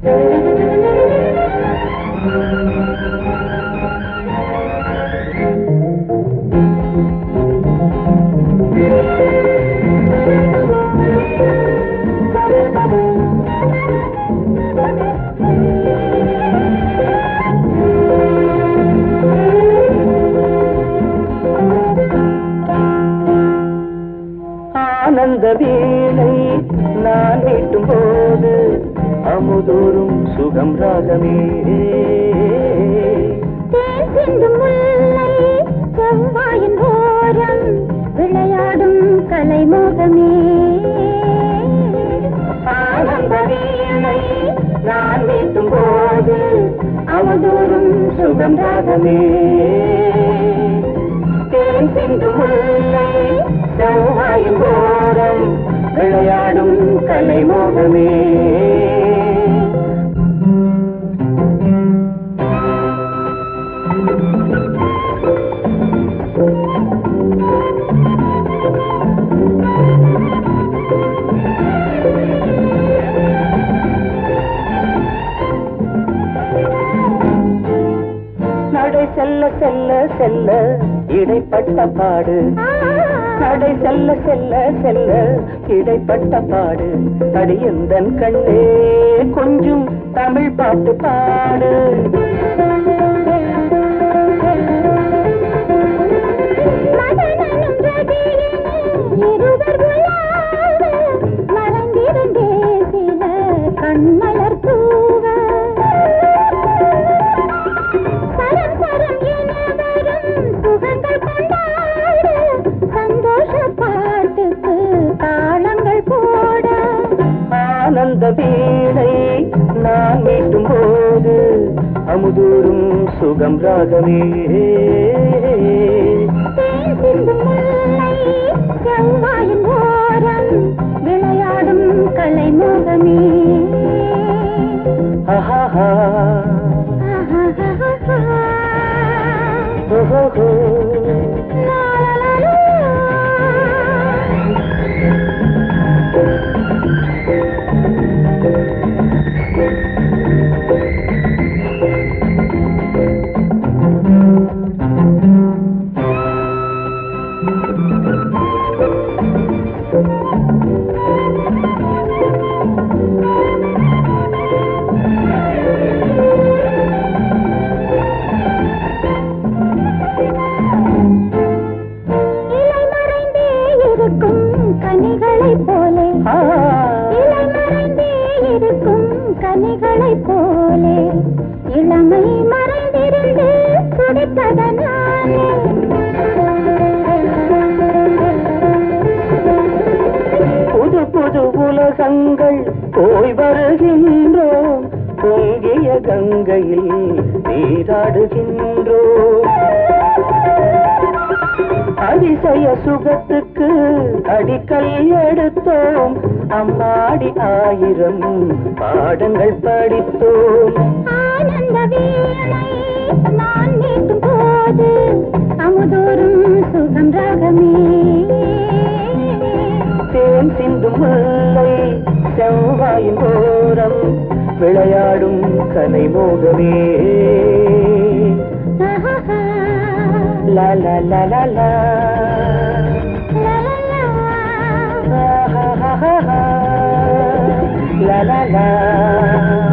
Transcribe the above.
ஆனந்த வீணை நான் மீட்டும் போது அமுதூரும் சுகம் ராகமே. செவ்வாயின் ஓரம் விளையாடும் கலைமோகமே. ஆனந்த வீணை நான் மீட்டும் போது அமுதூரும் சுகம் ராகமே. தேன் சிந்து முல்லை செவ்வாயின் ஓரம் விளையாடும் கலைமோகமே. நடை செல்ல செல்ல செல்ல இடைப்பட்ட பாடு, நடை செல்ல செல்ல செல்ல இடைப்பட்ட பாடு. அடியந்தன் கண்ணே கொஞ்சம் தமிழ் பாட்டு பாடு. கண்மலர் தூவ சுகங்கள் கொண்டாடு, சந்தோஷ பாட்டுக்கு தாளங்கள் போட. ஆனந்த வீணை நான் மீட்டும் போது அமுதூரும் சுகம் ராகமே. செவ்வாயின் ஓரம் விளையாடும் கலைமோகமே. ஆஹா ஓஹோ கனிகளை போலே இளமை மறைந்திருந்து துடிப்பதனாலே. புது புது உலகங்கள் போய் வருகின்றோம், பொங்கிய கங்கையில் நீராடுகின்றோம். அதிசய சுகத்துக்கு அடிக்கல் எடுத்தோம், அம்மாடி ஆயிரம் பாடங்கள் படித்தோம். ஆனந்த வீணை நான் மீட்டும் போது அமுதூரும் சுகம் ராகமே. தேன் சிந்து முல்லை செவ்வாயின் ஓரம் விளையாடும் கலைமோகமே. லா லா லா லா லா la la la